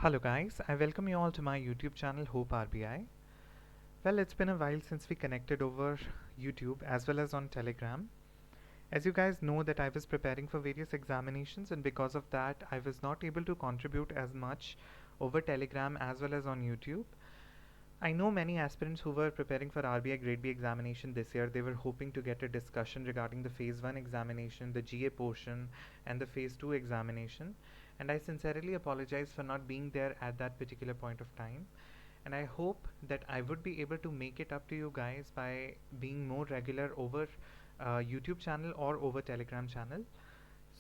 Hello guys, I welcome you all to my YouTube channel Hope RBI. Well, it's been a while since we connected over YouTube as well as on Telegram. As you guys know that I was preparing for various examinations, and because of that I was not able to contribute as much over Telegram as well as on YouTube. I know many aspirants who were preparing for RBI Grade B examination this year. They were hoping to get a discussion regarding the Phase 1 examination, the GA portion, and the Phase 2 examination. And I sincerely apologize for not being there at that particular point of time. And I hope that I would be able to make it up to you guys by being more regular over YouTube channel or over Telegram channel.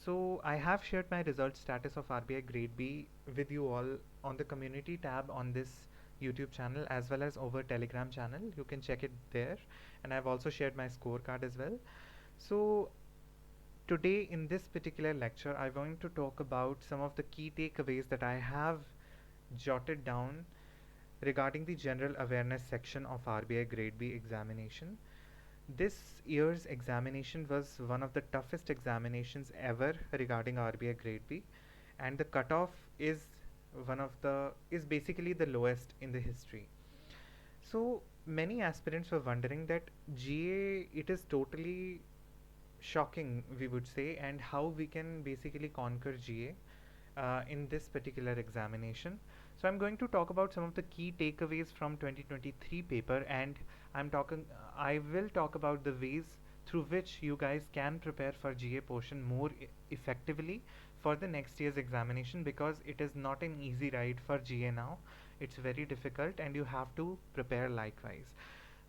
So I have shared my result status of RBI Grade B with you all on the community tab on this YouTube channel as well as over Telegram channel. You can check it there, and I've also shared my scorecard as well. So today in this particular lecture I'm going to talk about some of the key takeaways that I have jotted down regarding the general awareness section of RBI Grade B examination. This year's examination was one of the toughest examinations ever regarding RBI Grade B, and the cutoff is basically the lowest in the history. So many aspirants were wondering that GA, it is totally shocking, we would say, and how we can basically conquer GA in this particular examination. So I'm going to talk about some of the key takeaways from 2023 paper, and I will talk about the ways through which you guys can prepare for GA portion more effectively for the next year's examination, because it is not an easy ride for GA now. It's very difficult and you have to prepare likewise.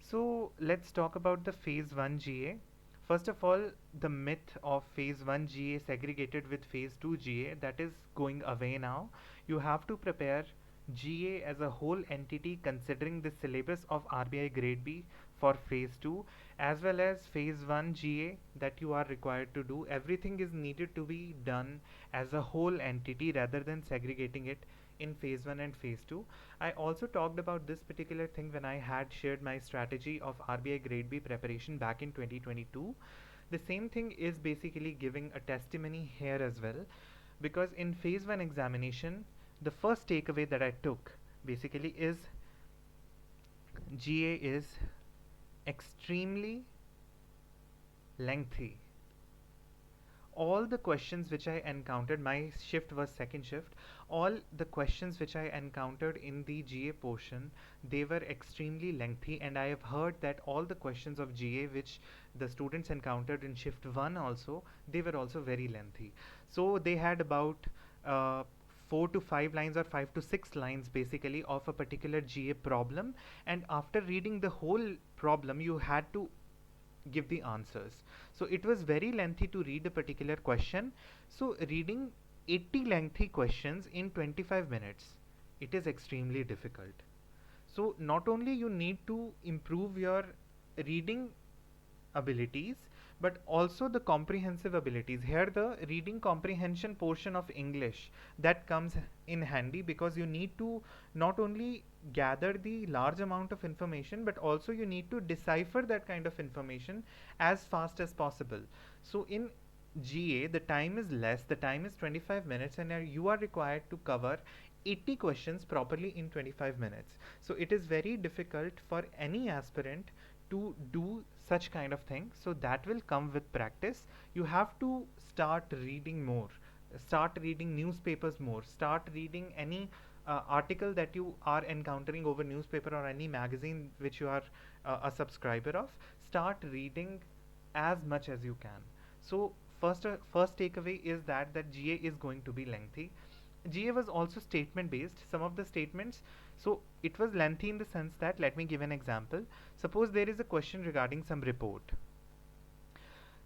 So let's talk about the phase 1 GA. First of all, the myth of phase 1 GA segregated with phase 2 GA, that is going away now. You have to prepare GA as a whole entity considering the syllabus of RBI Grade B for phase 2 as well as phase 1 GA that you are required to do. Everything is needed to be done as a whole entity rather than segregating it in phase 1 and phase 2. I also talked about this particular thing when I had shared my strategy of RBI Grade B preparation back in 2022. The same thing is basically giving a testimony here as well, because in phase 1 examination the first takeaway that I took basically is GA is extremely lengthy. All the questions which I encountered, my shift was second shift, all the questions which I encountered in the GA portion, they were extremely lengthy, and I have heard that all the questions of GA which the students encountered in shift 1 also, they were also very lengthy. So they had about 4 to 5 lines or 5 to 6 lines basically of a particular GA problem, and after reading the whole problem you had to give the answers. So it was very lengthy to read a particular question. So reading 80 lengthy questions in 25 minutes, it is extremely difficult. So not only you need to improve your reading abilities but also the comprehensive abilities. Here the reading comprehension portion of English, that comes in handy, because you need to not only gather the large amount of information but also you need to decipher that kind of information as fast as possible. So in GA the time is less, the time is 25 minutes, and you are required to cover 80 questions properly in 25 minutes. So it is very difficult for any aspirant to do such kind of thing. So that will come with practice. You have to start reading more, start reading newspapers more, start reading any article that you are encountering over newspaper or any magazine which you are a subscriber of. Start reading as much as you can. So first takeaway is that GA is going to be lengthy. GA was also statement based. Some of the statements, so it was lengthy in the sense that, let me give an example. Suppose there is a question regarding some report.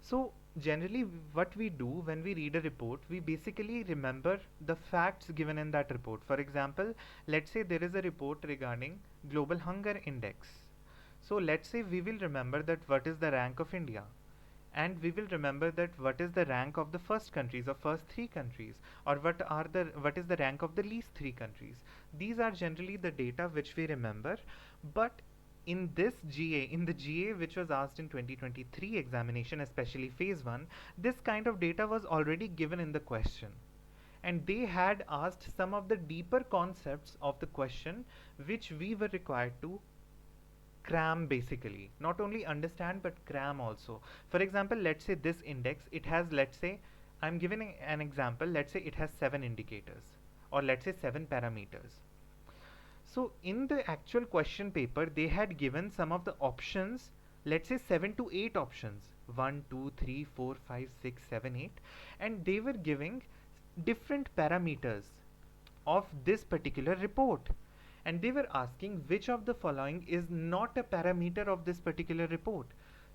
So generally what we do when we read a report, we basically remember the facts given in that report. For example, let's say there is a report regarding global hunger index. So let's say we will remember that what is the rank of India, and we will remember that what is the rank of the first countries or first three countries, or what is the rank of the least three countries. These are generally the data which we remember. But in this GA, in the GA which was asked in 2023 examination, especially phase 1, this kind of data was already given in the question, and they had asked some of the deeper concepts of the question which we were required to cram, basically not only understand but cram also. For example, let's say this index, it has, let's say, I'm giving an example, let's say it has 7 indicators, or let's say 7 parameters. So in the actual question paper, they had given some of the options, let's say 7 to 8 options, 1, 2, 3, 4, 5, 6, 7, 8, and they were giving different parameters of this particular report. And they were asking which of the following is not a parameter of this particular report.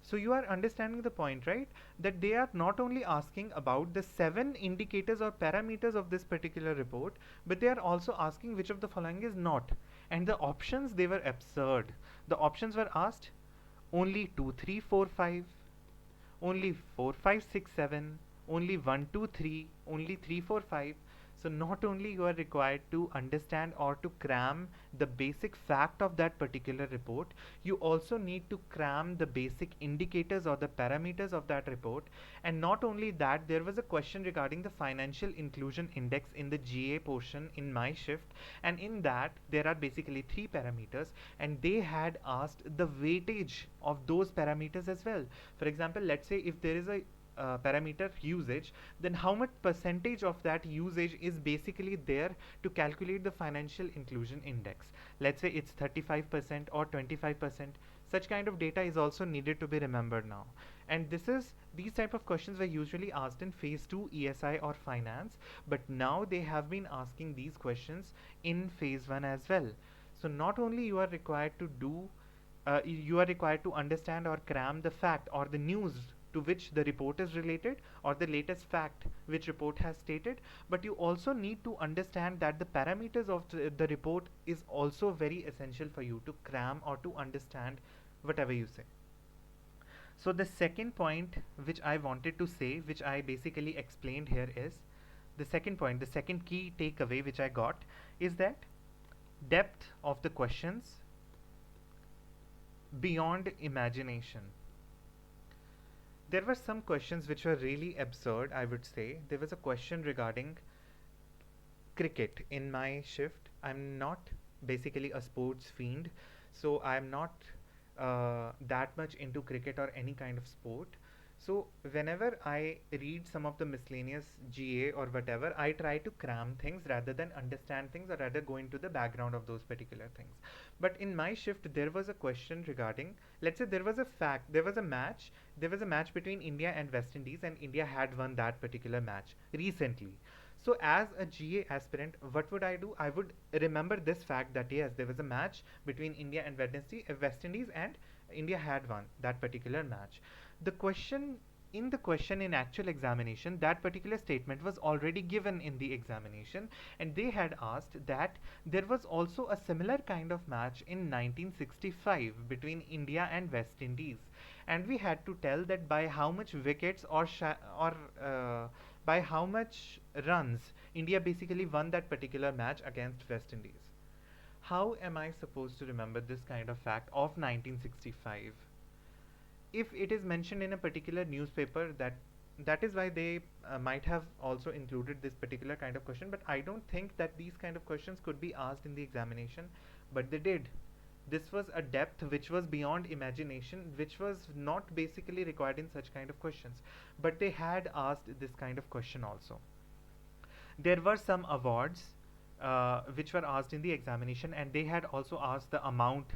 So you are understanding the point, right? That they are not only asking about the 7 indicators or parameters of this particular report, but they are also asking which of the following is not. And the options, they were absurd. The options were asked only 2, 3, 4, 5, only 4, 5, 6, 7, only 1, 2, 3, only 3, 4, 5. So not only you are required to understand or to cram the basic fact of that particular report, you also need to cram the basic indicators or the parameters of that report. And not only that, there was a question regarding the financial inclusion index in the GA portion in my shift, and in that there are basically 3 parameters, and they had asked the weightage of those parameters as well. For example, let's say if there is a parameter usage, then how much percentage of that usage is basically there to calculate the financial inclusion index. Let's say it's 35% or 25%. Such kind of data is also needed to be remembered now. And these type of questions were usually asked in phase 2 ESI or finance, but now they have been asking these questions in phase 1 as well. So not only you are required to do you are required to understand or cram the fact or the news to which the report is related, or the latest fact which report has stated, but you also need to understand that the parameters of the report is also very essential for you to cram or to understand whatever you say. So the second point which I wanted to say, which I basically explained here, is the second point, the second key takeaway which I got is that depth of the questions beyond imagination. There were some questions which were really absurd, I would say. There was a question regarding cricket in my shift. I'm not basically a sports fiend, so I'm not that much into cricket or any kind of sport. So whenever I read some of the miscellaneous GA or whatever, I try to cram things rather than understand things, or rather go into the background of those particular things. But in my shift, there was a question regarding, let's say there was a fact, there was a match between India and West Indies, and India had won that particular match recently. So as a GA aspirant, what would I do? I would remember this fact that yes, there was a match between India and West Indies, and India had won that particular match. The question in the question in actual examination, that particular statement was already given in the examination, and they had asked that there was also a similar kind of match in 1965 between India and West Indies, and we had to tell that by how much wickets or by how much runs India basically won that particular match against West Indies. How am I supposed to remember this kind of fact of 1965? If it is mentioned in a particular newspaper, that is why they might have also included this particular kind of question, but I don't think that these kind of questions could be asked in the examination, but they did. This was a depth which was beyond imagination, which was not basically required in such kind of questions, but they had asked this kind of question also. There were some awards which were asked in the examination, and they had also asked the amount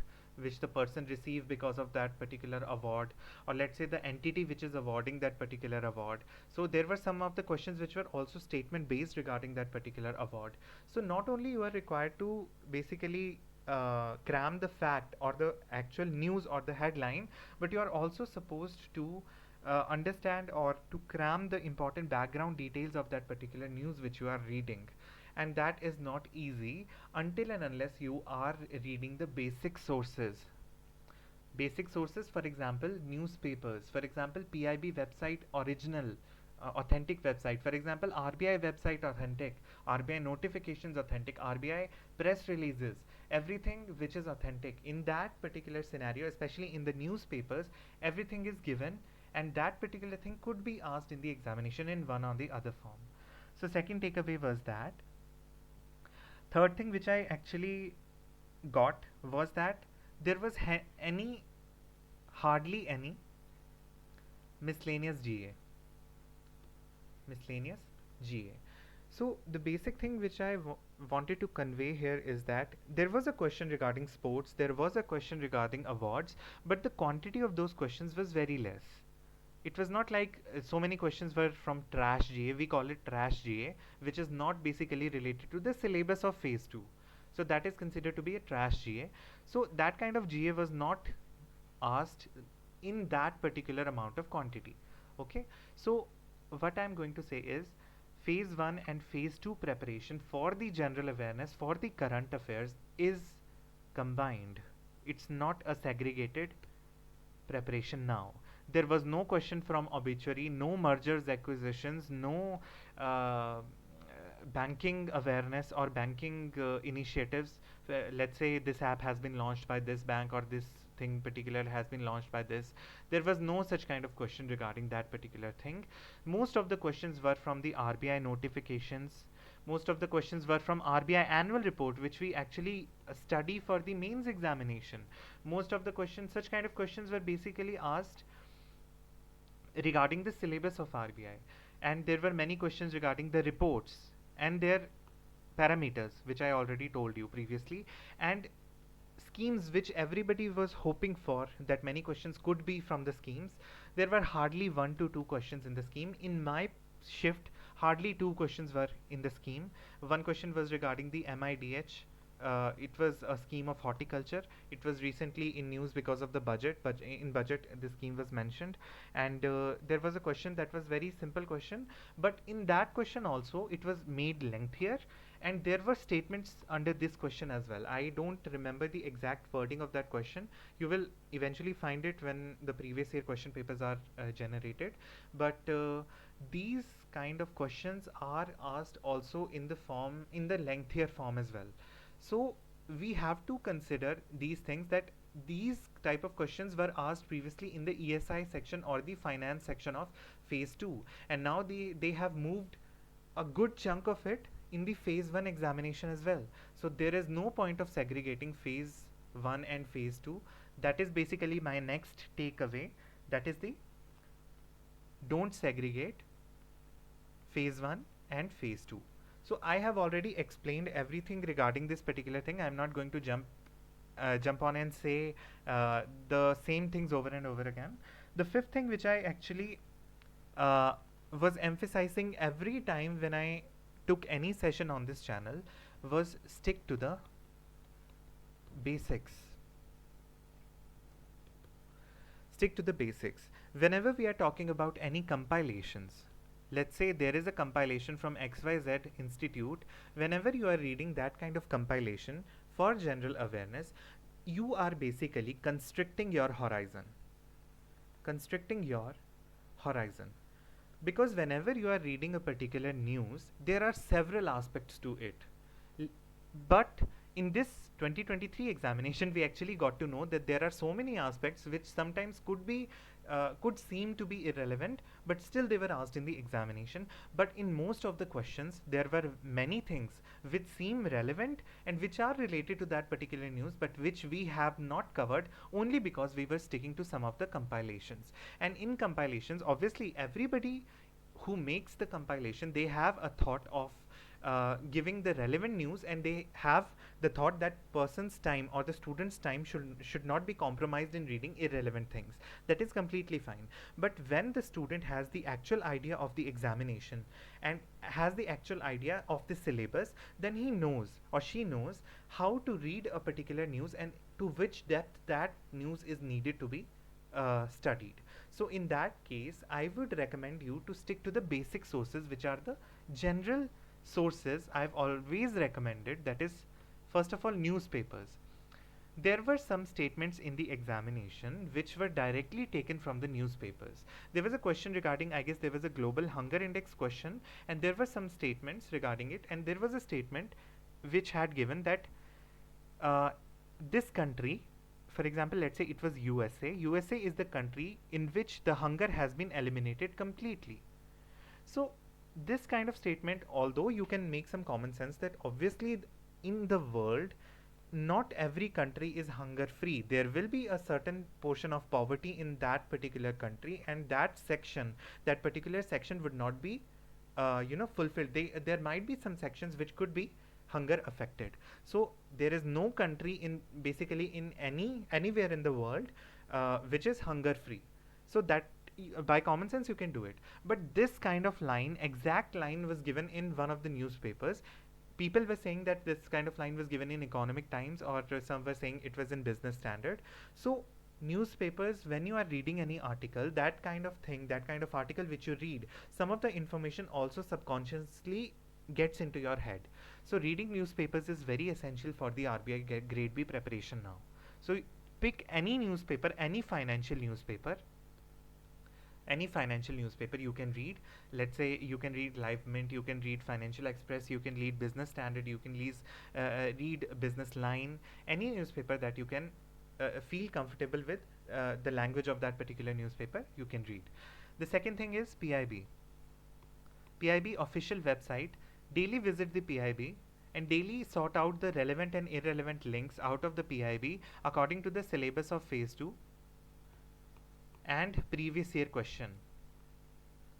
which the person received because of that particular award, or let's say the entity which is awarding that particular award. So there were some of the questions which were also statement based regarding that particular award. So not only you are required to basically cram the fact or the actual news or the headline, but you are also supposed to understand or to cram the important background details of that particular news which you are reading. And that is not easy until and unless you are reading the basic sources. Basic sources, for example, newspapers, for example, PIB website original, authentic website, for example, RBI website authentic, RBI notifications authentic, RBI press releases, everything which is authentic. In that particular scenario, especially in the newspapers, everything is given, and that particular thing could be asked in the examination in one or the other form. So second takeaway was that. Third thing which I actually got was that there was hardly any miscellaneous GA. Miscellaneous GA. So the basic thing which I wanted to convey here is that there was a question regarding sports, there was a question regarding awards, but the quantity of those questions was very less. It was not like so many questions were from trash GA. We call it trash GA, which is not basically related to the syllabus of phase 2. So that is considered to be a trash GA. So that kind of GA was not asked in that particular amount of quantity. Okay, so what I'm going to say is phase 1 and phase 2 preparation for the general awareness for the current affairs is combined. It's not a segregated preparation now. There was no question from obituary, no mergers, acquisitions, no banking awareness or banking initiatives. Let's say this app has been launched by this bank or this thing particular has been launched by this. There was no such kind of question regarding that particular thing. Most of the questions were from the RBI notifications. Most of the questions were from RBI annual report, which we actually study for the mains examination. Most of the questions, such kind of questions were basically asked regarding the syllabus of RBI. And there were many questions regarding the reports and their parameters, which I already told you previously, and schemes which everybody was hoping for, that many questions could be from the schemes. There were hardly 1 to 2 questions in the scheme. In my shift, hardly 2 questions were in the scheme. One question was regarding the MIDH. It was a scheme of horticulture. It was recently in news because of the budget, but in budget the scheme was mentioned, and there was a question that was very simple question, but in that question also it was made lengthier, and there were statements under this question as well. I don't remember the exact wording of that question. You will eventually find it when the previous year question papers are generated, but these kind of questions are asked also in the form, in the lengthier form as well. So we have to consider these things, that these type of questions were asked previously in the ESI section or the finance section of phase 2, and now they have moved a good chunk of it in the phase 1 examination as well. So there is no point of segregating phase 1 and phase 2. That is basically my next takeaway. That is the don't segregate phase 1 and phase 2. So I have already explained everything regarding this particular thing. I'm not going to jump on and say the same things over and over again. The fifth thing which I actually uh, was emphasizing every time when I took any session on this channel was stick to the basics. Stick to the basics. Whenever we are talking about any compilations, let's say there is a compilation from XYZ Institute, whenever you are reading that kind of compilation for general awareness, you are basically constricting your horizon. Constricting your horizon. Because whenever you are reading a particular news, there are several aspects to it. But in this 2023 examination, we actually got to know that there are so many aspects which sometimes could seem to be irrelevant, but still they were asked in the examination. But in most of the questions, there were many things which seem relevant and which are related to that particular news, but which we have not covered only because we were sticking to some of the compilations. And in compilations, obviously everybody who makes the compilation, they have a thought of giving the relevant news, and they have the thought that person's time or the student's time should not be compromised in reading irrelevant things. That is completely fine. But when the student has the actual idea of the examination and has the actual idea of the syllabus, then he knows or she knows how to read a particular news and to which depth that news is needed to be studied. So in that case, I would recommend you to stick to the basic sources, which are the general sources I've always recommended. That is, first of all, newspapers. There were some statements in the examination which were directly taken from the newspapers. There was a question regarding, I guess there was a global hunger index question, and there were some statements regarding it, and there was a statement which had given that this country, for example, let's say it was USA. USA is the country in which the hunger has been eliminated completely. So this kind of statement, although you can make some common sense that obviously in the world not every country is hunger free. There will be a certain portion of poverty in that particular country, and that particular section would not be fulfilled. There might be some sections which could be hunger affected. So there is no country in basically in anywhere in the world which is hunger free. So that by common sense you can do it. But this kind of line, exact line, was given in one of the newspapers. People were saying that this kind of line was given in Economic Times, or some were saying it was in Business Standard. So newspapers, when you are reading any article, that kind of thing, that kind of article which you read, some of the information also subconsciously gets into your head. So reading newspapers is very essential for the RBI grade B preparation now. So pick any newspaper, any financial newspaper you can read. Let's say you can read Live Mint, you can read Financial Express, you can read Business Standard, you can read Business Line, any newspaper that you can feel comfortable with the language of that particular newspaper, you can read. The second thing is PIB official website. Daily visit the PIB and daily sort out the relevant and irrelevant links out of the PIB according to the syllabus of phase 2 and previous year question,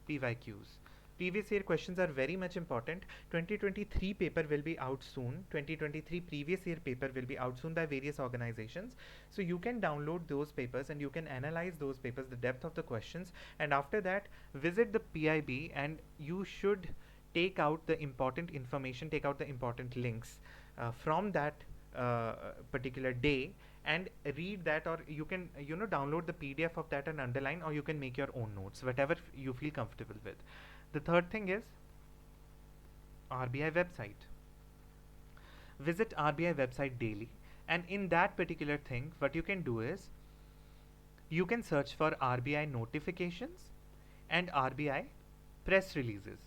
PYQs. Previous year questions are very much important. 2023 paper will be out soon. 2023 previous year paper will be out soon by various organizations. So you can download those papers and you can analyze those papers, the depth of the questions, and after that visit the PIB and you should take out the important information, take out the important links from that particular day and read that, or you can download the PDF of that and underline, or you can make your own notes, whatever you feel comfortable with. The third thing is RBI website. Visit RBI website daily, and in that particular thing what you can do is you can search for RBI notifications and RBI press releases.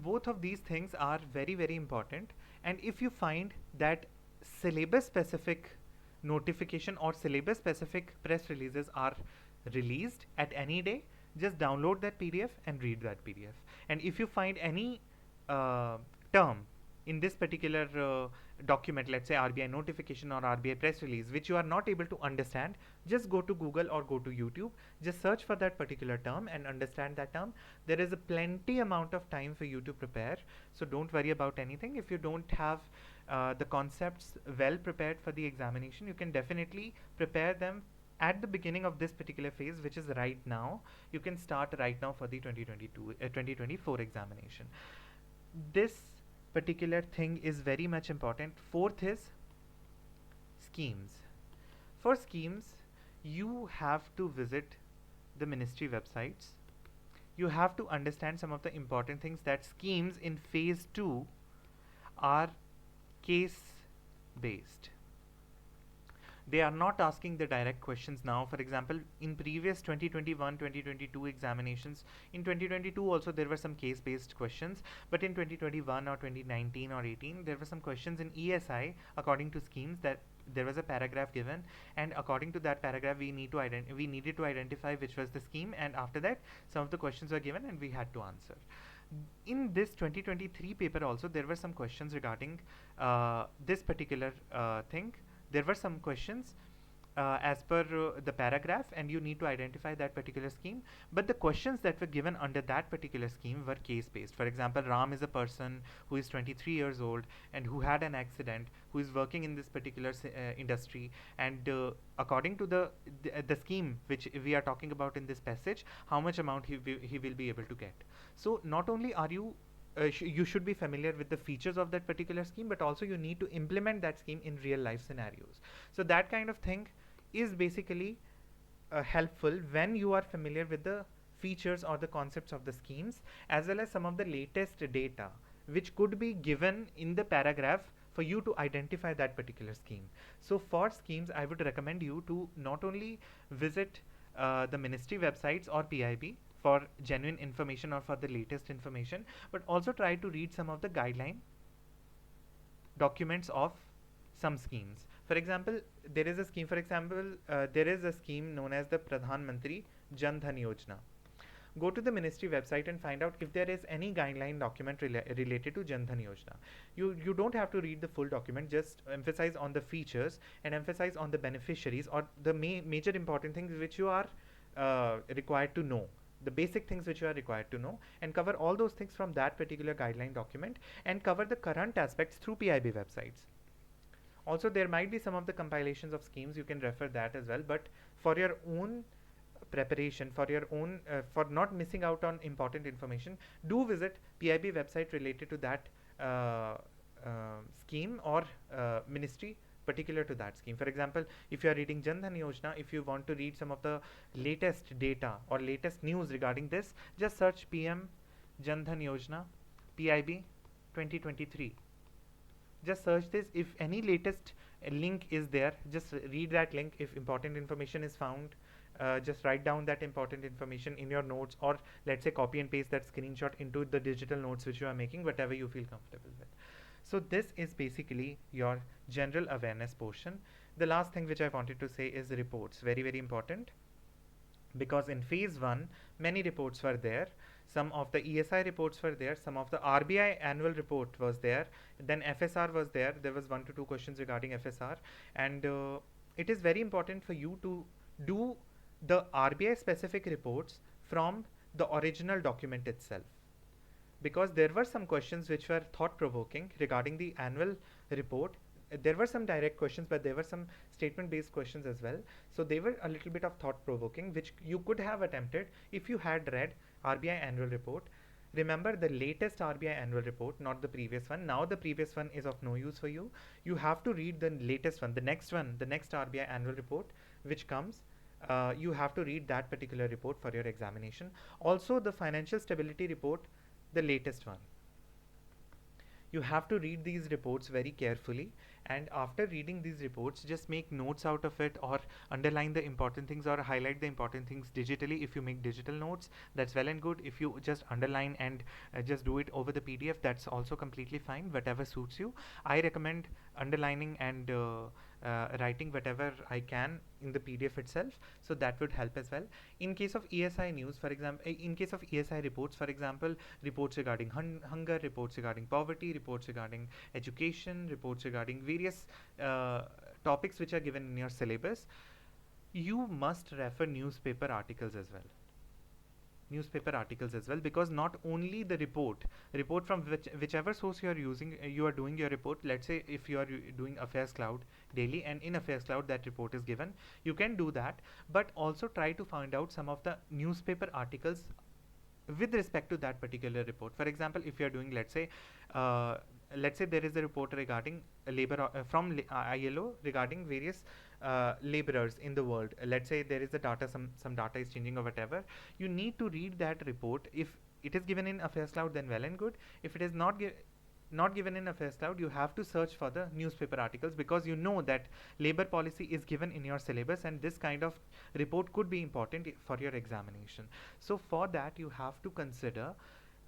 Both of these things are very, very important, and if you find that syllabus specific notification or syllabus specific press releases are released at any day, just download that PDF and read that PDF. And if you find any term in this particular document, let's say RBI notification or RBI press release, which you are not able to understand, just go to Google or go to YouTube, just search for that particular term and understand that term. There is a plenty amount of time for you to prepare, so don't worry about anything. If you don't have the concepts well prepared for the examination, you can definitely prepare them at the beginning of this particular phase, which is right now. You can start right now for the 2024 examination. This particular thing is very much important. Fourth is schemes. For schemes, you have to visit the ministry websites. You have to understand some of the important things, that schemes in phase 2 are case based. They are not asking the direct questions now. For example, in previous 2021 2022 examinations, in 2022 also there were some case based questions, but in 2021 or 2019 or 18 there were some questions in ESI according to schemes, that there was a paragraph given, and according to that paragraph we needed to identify which was the scheme, and after that some of the questions were given and we had to answer. In this 2023 paper also there were some questions regarding this particular thing. There were some questions as per the paragraph, and you need to identify that particular scheme, but the questions that were given under that particular scheme were case based. For example, Ram is a person who is 23 years old and who had an accident, who is working in this particular industry, and according to the scheme which we are talking about in this passage, how much amount he will be able to get. So not only are you you should be familiar with the features of that particular scheme, but also you need to implement that scheme in real life scenarios. So that kind of thing is basically helpful when you are familiar with the features or the concepts of the schemes, as well as some of the latest data which could be given in the paragraph for you to identify that particular scheme. So for schemes, I would recommend you to not only visit the ministry websites or PIB for genuine information or for the latest information, but also try to read some of the guideline documents of some schemes. For example, there is a scheme, there is a scheme known as the Pradhan Mantri Jan Dhan Yojana. go to the ministry website and find out if there is any guideline document related to Jan Dhan Yojana. You don't have to read the full document, just emphasize on the features and emphasize on the beneficiaries or the major important things which you are required to know, the basic things which you are required to know, and cover all those things from that particular guideline document, and cover the current aspects through PIB websites. Also, there might be some of the compilations of schemes, you can refer that as well, but for your own preparation, for your own for not missing out on important information, do visit PIB website related to that scheme or ministry particular to that scheme. For example, if you are reading Jan Dhan Yojana, if you want to read some of the latest data or latest news regarding this, just search PM Jan Dhan Yojana PIB 2023. Just search this. If any latest link is there, just read that link. If important information is found, just write down that important information in your notes, or let's say copy and paste that screenshot into the digital notes which you are making, whatever you feel comfortable with. So this is basically your general awareness portion. The last thing which I wanted to say is reports, very very important, because in phase 1 many reports were there. Some of the ESI reports were there, some of the RBI annual report was there, then FSR was there. There was 1 to 2 questions regarding FSR, and it is very important for you to do the RBI specific reports from the original document itself, because there were some questions which were thought provoking regarding the annual report. There were some direct questions, but there were some statement based questions as well, so they were a little bit of thought provoking, which you could have attempted if you had read RBI annual report. Remember the latest RBI annual report, not the previous one. Now the previous one is of no use for you. You have to read the latest one, the next RBI annual report which comes. You have to read that particular report for your examination. Also the financial stability report, the latest one. You have to read these reports very carefully, and after reading these reports, just make notes out of it, or underline the important things, or highlight the important things digitally. If you make digital notes, that's well and good. If you just underline and just do it over the PDF, that's also completely fine, whatever suits you. I recommend underlining and writing whatever I can in the PDF itself, so that would help as well. In case of ESI news, for example, in case of ESI reports, for example, reports regarding hunger, reports regarding poverty, reports regarding education, reports regarding various topics which are given in your syllabus, you must refer newspaper articles as well. Because not only the report from whichever source you are using, you are doing your report. Let's say if you are doing Affairs Cloud daily, and in Affairs Cloud that report is given, you can do that, but also try to find out some of the newspaper articles with respect to that particular report. For example, if you are doing, let's say there is a report regarding labor from ILO regarding various laborers in the world. Let's say there is a data, some data is changing or whatever. You need to read that report. If it is given in Affairs Cloud, then well and good. If it is not given in Affairs Cloud, you have to search for the newspaper articles, because you know that labor policy is given in your syllabus, and this kind of report could be important for your examination. So for that, you have to consider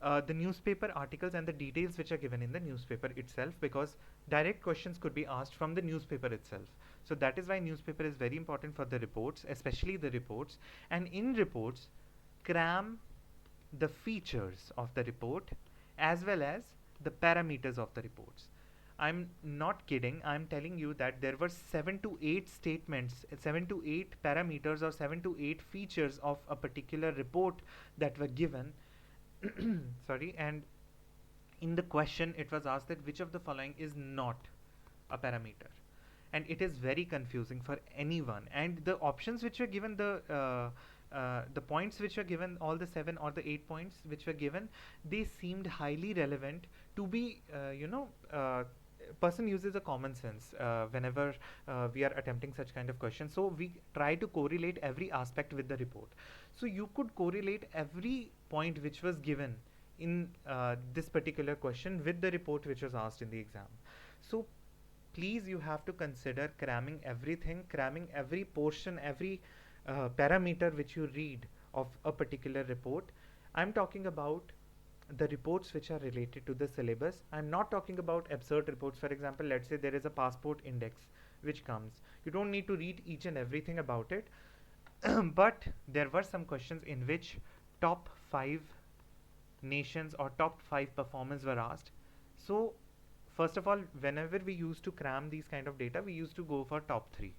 the newspaper articles and the details which are given in the newspaper itself, because direct questions could be asked from the newspaper itself. So that is why newspaper is very important for the reports, especially the reports. And in reports, cram the features of the report as well as the parameters of the reports. I'm not kidding. I'm telling you that there were 7 to 8 statements, 7 to 8 parameters, or 7 to 8 features of a particular report that were given. Sorry. And in the question it was asked that which of the following is not a parameter, and it is very confusing for anyone. And the options which were given, the points which were given, all the 7 or the 8 points which were given, they seemed highly relevant to be person uses a common sense whenever we are attempting such kind of questions. So we try to correlate every aspect with the report. So you could correlate every point which was given in this particular question with the report which was asked in the exam. So please, you have to consider cramming everything, cramming every portion, every parameter which you read of a particular report. I'm talking about the reports which are related to the syllabus. I'm not talking about absurd reports. For example, let's say there is a passport index which comes. You don't need to read each and everything about it. But there were some questions in which top 5 nations or top 5 performers were asked. So first of all, whenever we used to cram these kind of data, we used to go for top 3,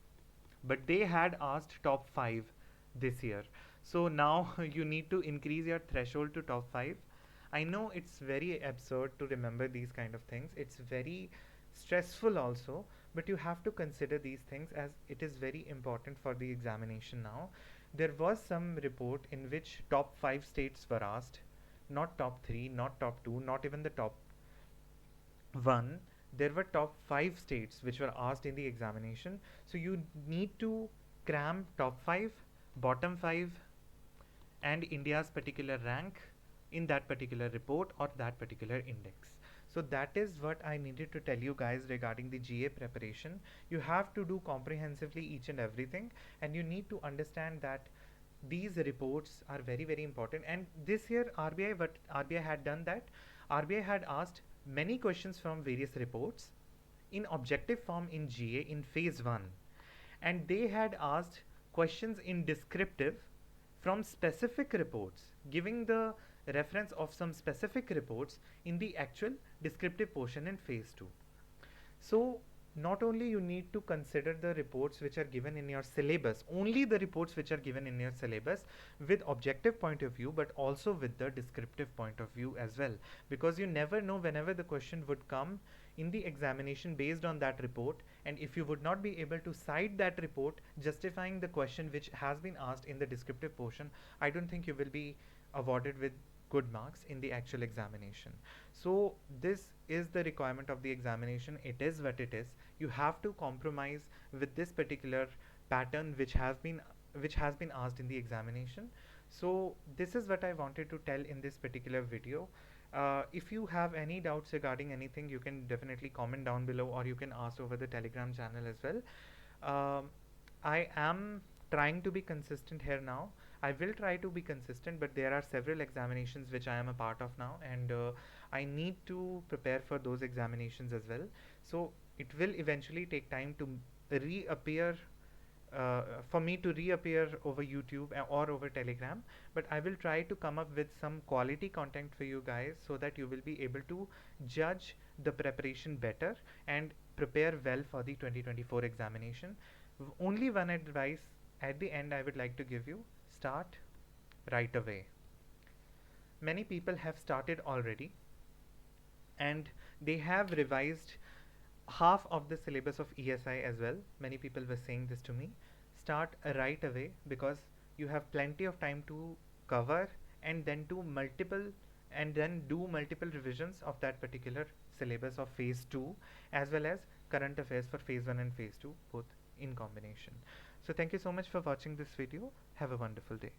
but they had asked top 5 this year. So now you need to increase your threshold to top 5. I know it's very absurd to remember these kind of things, it's very stressful also, but you have to consider these things as it is very important for the examination. Now there was some report in which top 5 states were asked, not top 3, not top 2, not even the top 1. There were top 5 states which were asked in the examination. So you need to cram top 5, bottom 5, and India's particular rank in that particular report or that particular index. So that is what I needed to tell you guys regarding the GA preparation. You have to do comprehensively each and everything, and you need to understand that these reports are very important. And this year RBI, what RBI had done, that RBI had asked many questions from various reports in objective form in GA in phase 1, and they had asked questions in descriptive from specific reports, giving the reference of some specific reports in the actual descriptive portion in phase 2. So not only you need to consider the reports which are given in your syllabus, only the reports which are given in your syllabus with objective point of view, but also with the descriptive point of view as well, because you never know whenever the question would come in the examination based on that report, and if you would not be able to cite that report justifying the question which has been asked in the descriptive portion, I don't think you will be awarded with good marks in the actual examination. So this is the requirement of the examination. It is what it is. You have to compromise with this particular pattern which has been asked in the examination. So this is what I wanted to tell in this particular video. If you have any doubts regarding anything, you can definitely comment down below, or you can ask over the Telegram channel as well. I am trying to be consistent here now. I will try to be consistent, but there are several examinations which I am a part of now, and I need to prepare for those examinations as well. So it will eventually take time to reappear, for me to reappear over YouTube or over Telegram, but I will try to come up with some quality content for you guys so that you will be able to judge the preparation better and prepare well for the 2024 examination. Only one advice at the end I would like to give you: start right away. Many people have started already, and they have revised half of the syllabus of ESI as well. Many people were saying this to me: start right away, because you have plenty of time to cover and then do multiple revisions of that particular syllabus of phase 2, as well as current affairs for phase 1 and phase 2, both in combination. So thank you so much for watching this video. Have a wonderful day.